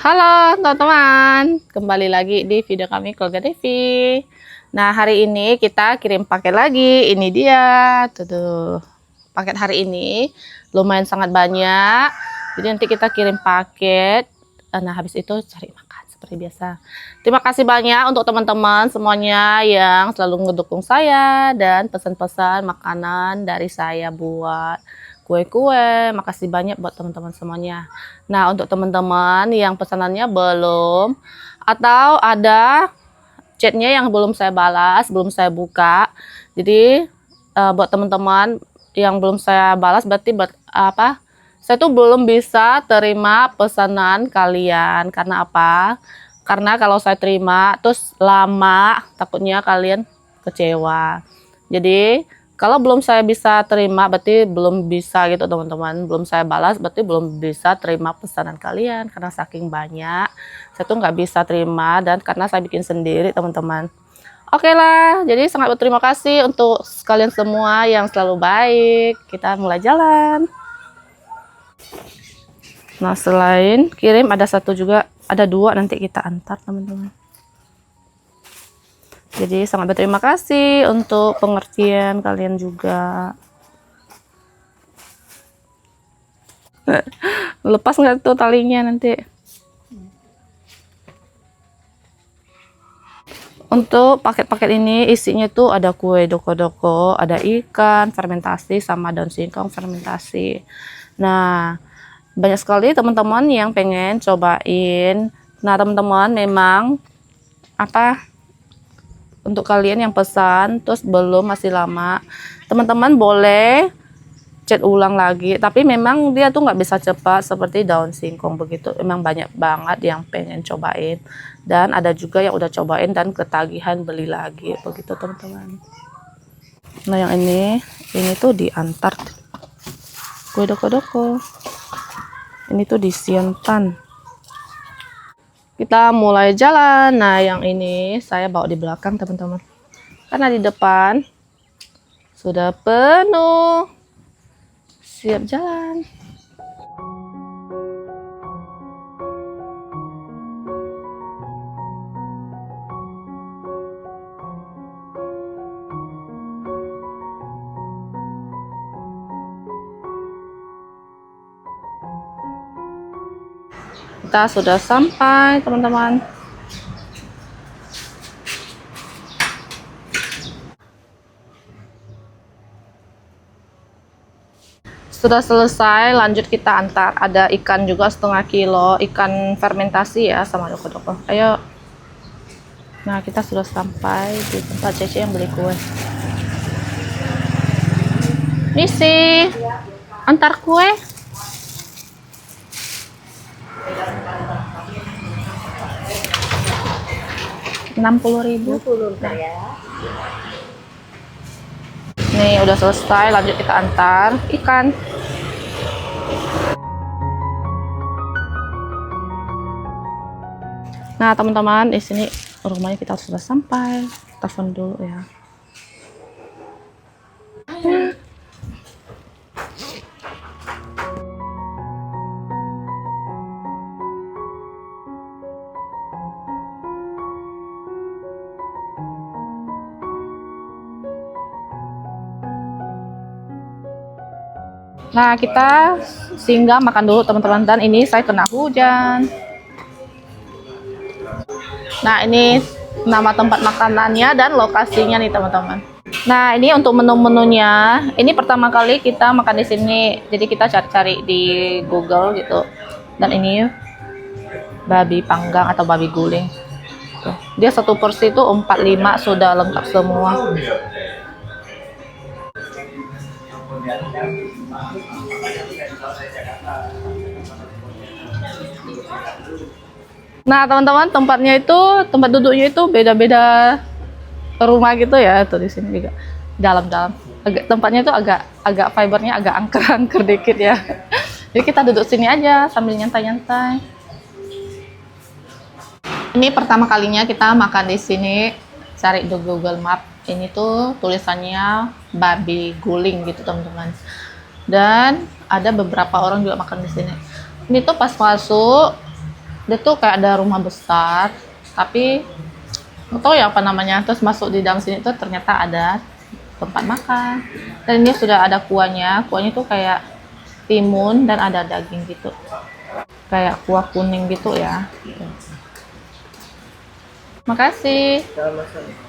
Halo teman-teman, kembali lagi di video kami Keluarga Devi. Nah, hari ini kita kirim paket lagi. Ini dia, tuh. Paket hari ini lumayan sangat banyak. Jadi nanti kita kirim paket. Nah, habis itu cari makan seperti biasa. Terima kasih banyak untuk teman-teman semuanya yang selalu mendukung saya dan pesan-pesan makanan dari saya buat kue-kue. Makasih banyak buat teman-teman semuanya. Nah, untuk teman-teman yang pesanannya belum atau ada chatnya yang belum saya balas, belum saya buka. Jadi buat teman-teman yang belum saya balas berarti apa? Saya tuh belum bisa terima pesanan kalian. Karena apa? Karena kalau saya terima terus lama, takutnya kalian kecewa. Jadi kalau belum saya bisa terima berarti belum bisa gitu teman-teman. Belum saya balas berarti belum bisa terima pesanan kalian. Karena saking banyak saya tuh nggak bisa terima, dan karena saya bikin sendiri teman-teman. Oke lah, jadi sangat berterima kasih untuk kalian semua yang selalu baik. Kita mulai jalan. Nah, selain kirim ada satu juga, ada dua nanti kita antar teman-teman. Jadi sangat berterima kasih untuk pengertian kalian juga. Lepas nggak tuh talinya nanti. Untuk paket-paket ini isinya tuh ada kue doko-doko, ada ikan fermentasi sama daun singkong fermentasi. Nah, banyak sekali teman-teman yang pengen cobain. Nah, teman-teman memang apa? Untuk kalian yang pesan terus belum, masih lama, teman-teman boleh chat ulang lagi, tapi memang dia tuh nggak bisa cepat seperti daun singkong begitu. Memang banyak banget yang pengen cobain, dan ada juga yang udah cobain dan ketagihan beli lagi begitu teman-teman. Nah, yang ini tuh diantar kue doko-doko, ini tuh di Siantan. Kita mulai jalan. Nah, yang ini saya bawa di belakang teman-teman, karena di depan sudah penuh. Siap jalan. Kita sudah sampai teman-teman. Sudah selesai, lanjut kita antar. Ada ikan juga setengah kilo, ikan fermentasi ya sama doko-doko. Ayo. Nah, kita sudah sampai di tempat Cece yang beli kue. Misi, antar kue. 60.000 ya. Nih udah selesai, lanjut kita antar ikan. Nah teman-teman, di sini rumahnya kita sudah sampai. Telepon dulu ya. Nah, kita singgah makan dulu teman-teman, dan ini saya kena hujan. Nah, ini nama tempat makanannya dan lokasinya nih teman-teman. Nah, ini untuk menu-menunya. Ini pertama kali kita makan di sini, jadi kita cari-cari di Google gitu. Dan ini babi panggang atau babi guling. Tuh. Dia satu porsi itu 45, sudah lengkap semua. Nah teman-teman, tempat duduknya itu beda-beda rumah gitu ya. Tuh di sini juga dalam-dalam. Tempatnya itu agak fibernya agak angker-angker dikit ya. Jadi kita duduk sini aja sambil nyantai-nyantai. Ini pertama kalinya kita makan di sini. Cari di Google Map. Ini tuh tulisannya babi guling gitu teman-teman. Dan ada beberapa orang juga makan di sini. Ini tuh pas masuk Dia tuh kayak ada rumah besar, tapi nggak tahu ya apa namanya. Terus masuk di dalam sini tuh ternyata ada tempat makan. Dan ini sudah ada kuahnya. Kuahnya tuh kayak timun dan ada daging gitu. Kayak kuah kuning gitu ya. Makasih.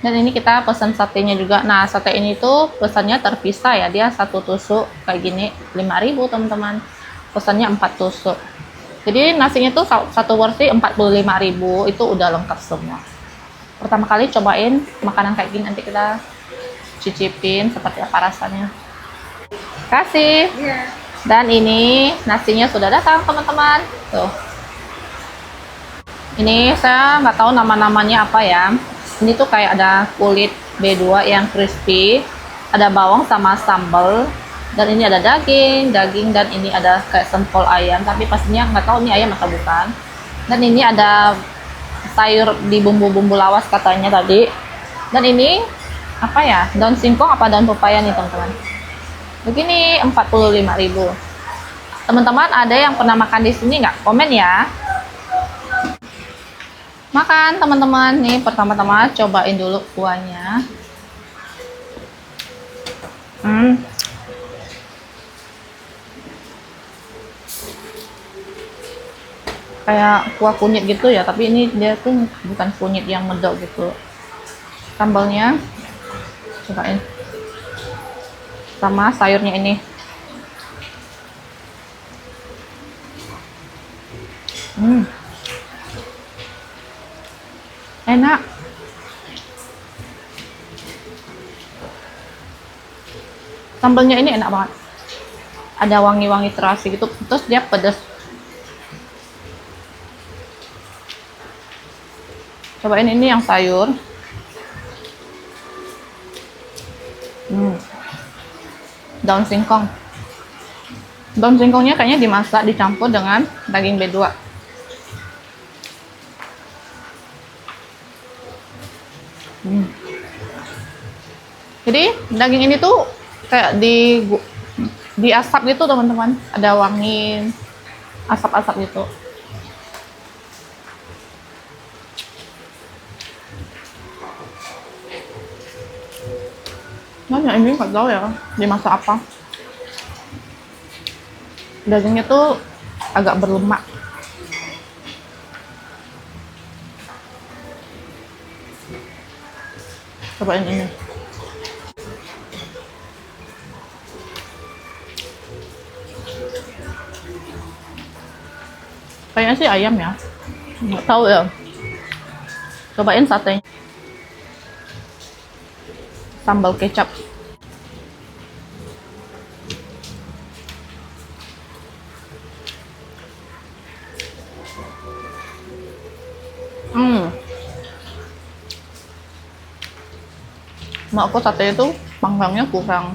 Dan ini kita pesan satenya juga. Nah, sate ini tuh pesannya terpisah ya. Dia satu tusuk kayak gini 5.000 teman-teman. Pesannya 4 tusuk. Jadi nasinya tuh satu porsi 45.000, itu udah lengkap semua. Pertama kali cobain makanan kayak gini, nanti kita cicipin seperti apa rasanya. Kasih. Dan ini nasinya sudah datang teman-teman. Tuh. Ini saya nggak tahu nama-namanya apa ya. Ini tuh kayak ada kulit B2 yang crispy, ada bawang sama sambal, dan ini ada daging, dan ini ada kayak sempol ayam, tapi pastinya nggak tahu ini ayam atau bukan. Dan ini ada sayur di bumbu-bumbu lawas katanya tadi. Dan ini apa ya? Daun singkong apa daun pepaya nih teman-teman. Begini 45.000. Teman-teman ada yang pernah makan di sini nggak? Komen ya. Makan teman-teman nih, pertama-tama cobain dulu kuahnya. Kayak kuah kunyit gitu ya, tapi ini dia tuh bukan kunyit yang medok gitu. Sambalnya cobain sama sayurnya ini. Enak. Sambalnya ini enak banget. Ada wangi-wangi terasi gitu, terus dia pedas. Cobain ini yang sayur. Daun singkong. Daun singkongnya kayaknya dimasak, dicampur dengan daging B2. Jadi daging ini tuh kayak diasap gitu teman-teman. Ada wangi asap-asap gitu. Nah, ini nggak tahu ya dimasak apa. Dagingnya tuh agak berlemak. Cobain ini. Kayaknya sih ayam ya. Nggak tahu ya. Cobain satenya. Sambal kecap. Mak aku sate itu panggangnya kurang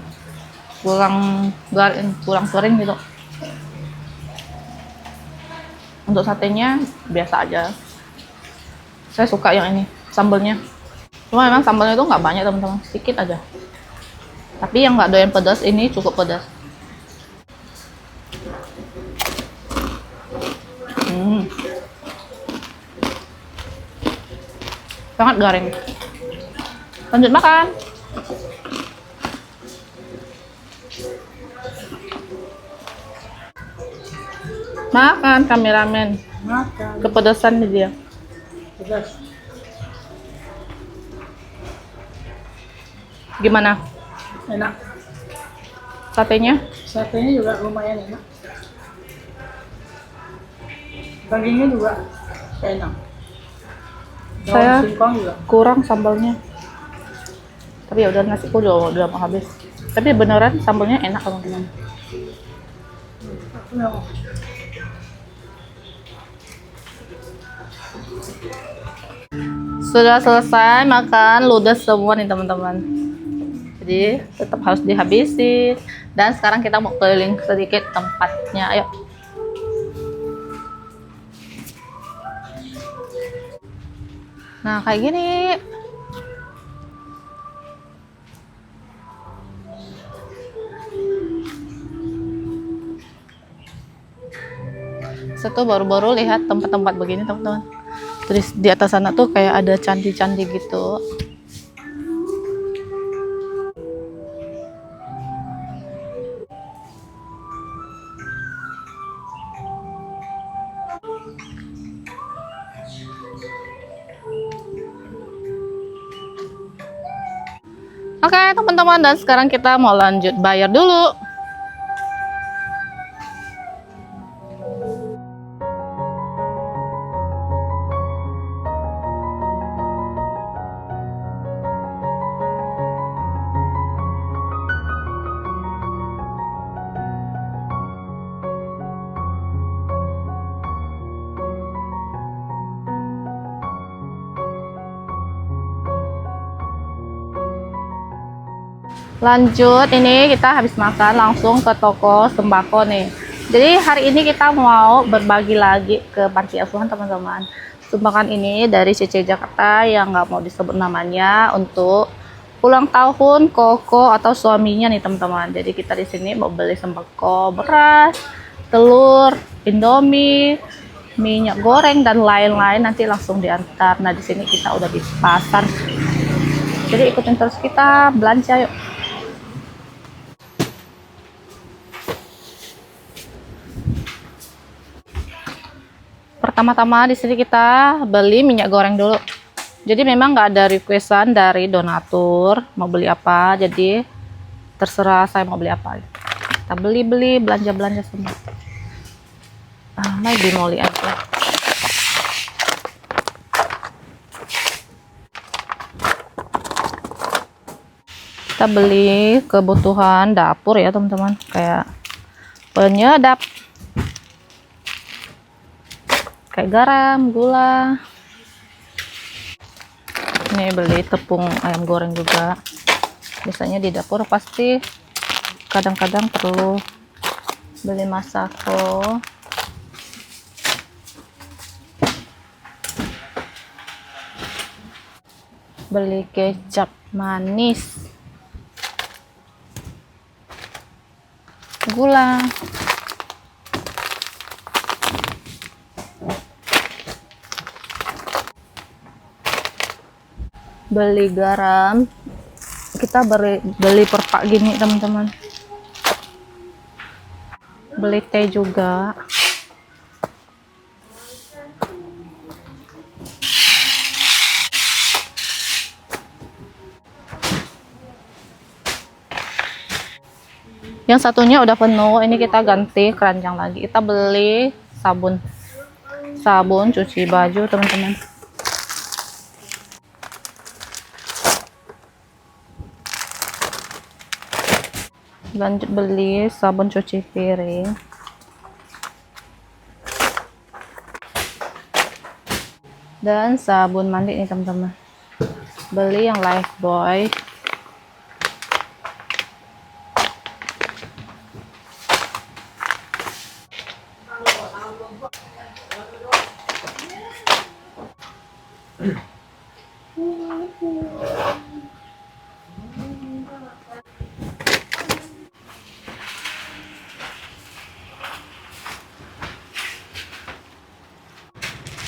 kering gitu. Untuk satenya biasa aja. Saya suka yang ini sambalnya. Cuma memang sambalnya itu nggak banyak teman-teman, sedikit aja. Tapi yang nggak doyan pedas ini cukup pedas. Sangat garing. Lanjut makan. Makan kameramen. Makan. Kepedesan nih dia. Pedas. Gimana? Enak. Satenya? Satenya juga lumayan enak. Dagingnya juga enak. Daun Saya singkong juga. kurang sambalnya. Tapi ya udah, nasiku udah mau habis. Tapi beneran sambalnya enak teman-teman. Sudah selesai makan, ludes semua nih teman-teman. Jadi tetap harus dihabisin. Dan sekarang kita mau keliling sedikit tempatnya. Ayo. Nah kayak gini. Saya tuh baru-baru lihat tempat-tempat begini teman-teman. Terus di atas sana tuh kayak ada candi-candi gitu. Oke teman-teman, dan sekarang kita mau lanjut bayar dulu. Lanjut, ini kita habis makan langsung ke toko sembako nih. Jadi hari ini kita mau berbagi lagi ke panti asuhan teman-teman. Sumbangan ini dari CC Jakarta yang nggak mau disebut namanya untuk ulang tahun Koko atau suaminya nih teman-teman. Jadi kita di sini mau beli sembako, beras, telur, Indomie, minyak goreng dan lain-lain, nanti langsung diantar. Nah di sini kita udah di pasar. Jadi ikutin terus kita belanja yuk. Pertama-tama di sini kita beli minyak goreng dulu. Jadi memang nggak ada requestan dari donatur mau beli apa, jadi terserah saya mau beli apa. Kita beli belanja semua. Di Moli aja. Kita beli kebutuhan dapur ya teman-teman, kayak penyedap, kayak garam, gula. Ini beli tepung ayam goreng juga. Biasanya di dapur pasti kadang-kadang perlu beli masako. Beli kecap manis, gula, beli garam. Kita beli per pak gini teman-teman. Beli teh juga. Yang satunya udah penuh, ini kita ganti keranjang lagi. Kita beli sabun cuci baju teman-teman. Lanjut beli sabun cuci piring. Dan sabun mandi nih teman-teman. Beli yang Lifebuoy.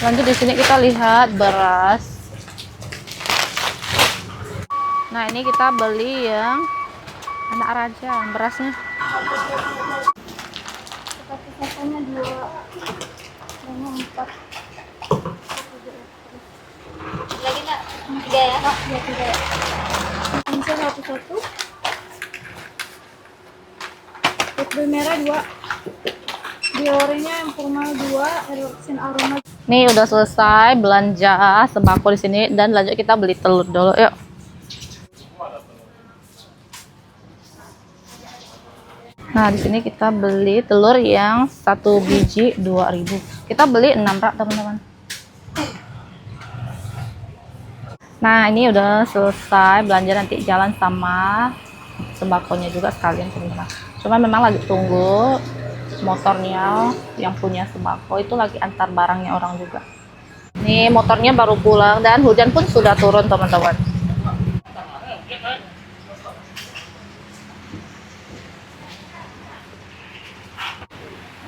Lanjut di sini kita lihat beras. Nah, ini kita beli yang anak raja, berasnya. Sisanya 2, 4. Lagi nak 3 ya? Oh, ya 3 ya. Ini satu. Putih merah 2. Diorenya yang formal 2, Eroxin aroma. Nih udah selesai belanja sembako di sini, dan lanjut kita beli telur dulu yuk. Nah, di sini kita beli telur yang 1 biji 2.000. Kita beli 6 rak, teman-teman. Nah, ini udah selesai belanja, nanti jalan sama sembakonya juga sekalian, teman-teman. Cuma memang lagi tunggu motornya yang punya sembako itu lagi antar barangnya orang juga. Nih motornya baru pulang dan hujan pun sudah turun, teman-teman.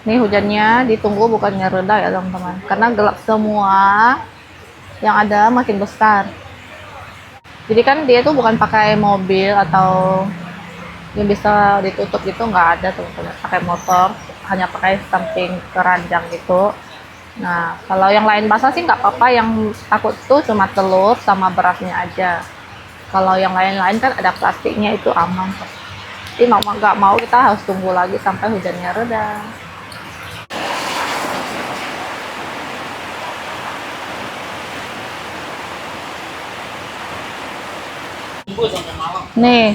Nih hujannya ditunggu bukannya reda ya teman-teman, karena gelap semua, yang ada makin besar. Jadi kan dia tuh bukan pakai mobil atau yang bisa ditutup gitu, nggak ada teman-teman, pakai motor, hanya pakai samping keranjang gitu. Nah kalau yang lain basah sih nggak apa-apa, yang takut tuh cuma telur sama berasnya aja. Kalau yang lain-lain kan ada plastiknya, itu aman. Jadi mau nggak mau kita harus tunggu lagi sampai hujannya reda. Nih,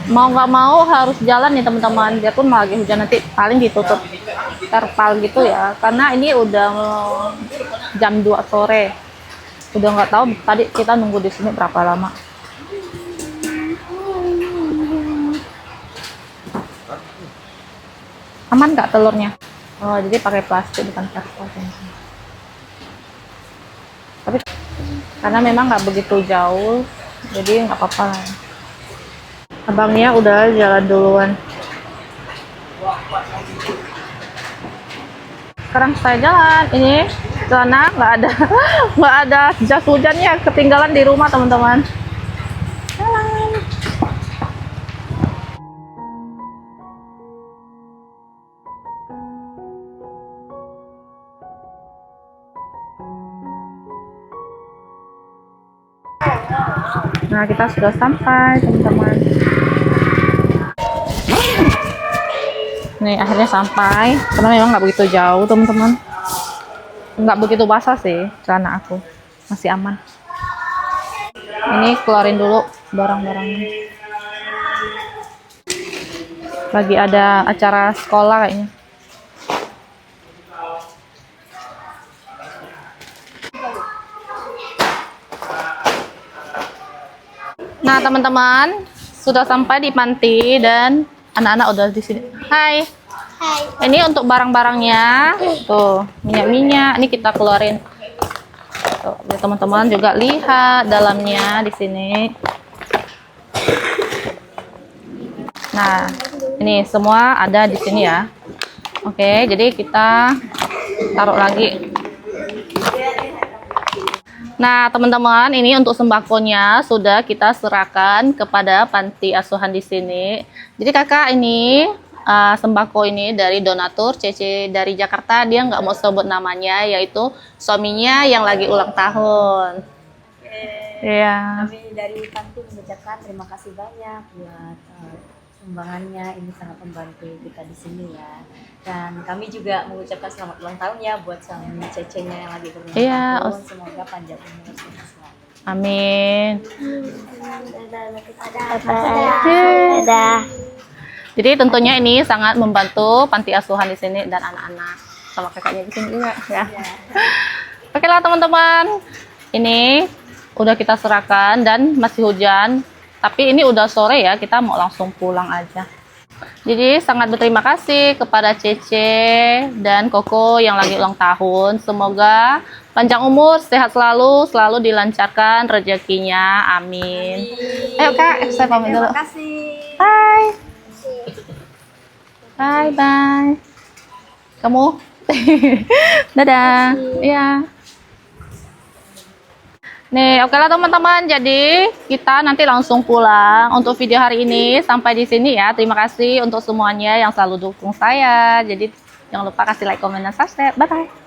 mau nggak mau harus jalan nih teman-teman. Dia pun lagi hujan, nanti paling ditutup terpal gitu ya. Karena ini udah jam 2 sore. Udah nggak tahu tadi kita nunggu di sini berapa lama. Aman nggak telurnya? Oh, jadi pakai plastik bukan terpal. Tapi karena memang nggak begitu jauh, jadi nggak apa-apa lah. Abangnya udah jalan duluan. Sekarang saya jalan. Ini celana nggak ada nggak ada jas hujannya, ketinggalan di rumah teman-teman. Jalan. Nah, kita sudah sampai teman-teman. Nih akhirnya sampai, karena memang nggak begitu jauh teman-teman, nggak begitu basah sih celana aku, masih aman. Ini keluarin dulu barang-barangnya, lagi ada acara sekolah kayaknya. Nah teman-teman, sudah sampai di panti dan anak-anak udah di sini. Hai. Hai. Ini untuk barang-barangnya. Tuh, minyak-minyak. Ini kita keluarin. Tuh, teman-teman juga lihat dalamnya di sini. Nah, ini semua ada di sini ya. Oke, jadi kita taruh lagi. Nah, teman-teman, ini untuk sembakonya sudah kita serahkan kepada panti asuhan di sini. Jadi kakak ini sembako ini dari donatur Cece dari Jakarta. Dia nggak mau sebut namanya, yaitu suaminya yang lagi ulang tahun. Iya. Kami dari panti mengucapkan terima kasih banyak buat sumbangannya, ini sangat membantu kita di sini ya. Dan kami juga mengucapkan selamat ulang tahun ya buat suami Cecenya yang lagi berulang tahun. Semoga panjang umur selalu. Amin. Dadah. Jadi tentunya ini sangat membantu panti asuhan di sini dan anak-anak sama kakaknya di sini juga ya. Oke lah teman-teman, ini udah kita serahkan dan masih hujan. Tapi ini udah sore ya, kita mau langsung pulang aja. Jadi sangat berterima kasih kepada Cece dan Koko yang lagi ulang tahun. Semoga panjang umur, sehat selalu, selalu dilancarkan rezekinya. Amin. Ayo kak, saya pamit dulu. Terima kasih. Hai. Bye bye. Kamu? Dadah. Iya. Nih, oke lah teman-teman. Jadi kita nanti langsung pulang. Untuk video hari ini sampai di sini ya. Terima kasih untuk semuanya yang selalu dukung saya. Jadi jangan lupa kasih like, komen, dan subscribe. Bye bye.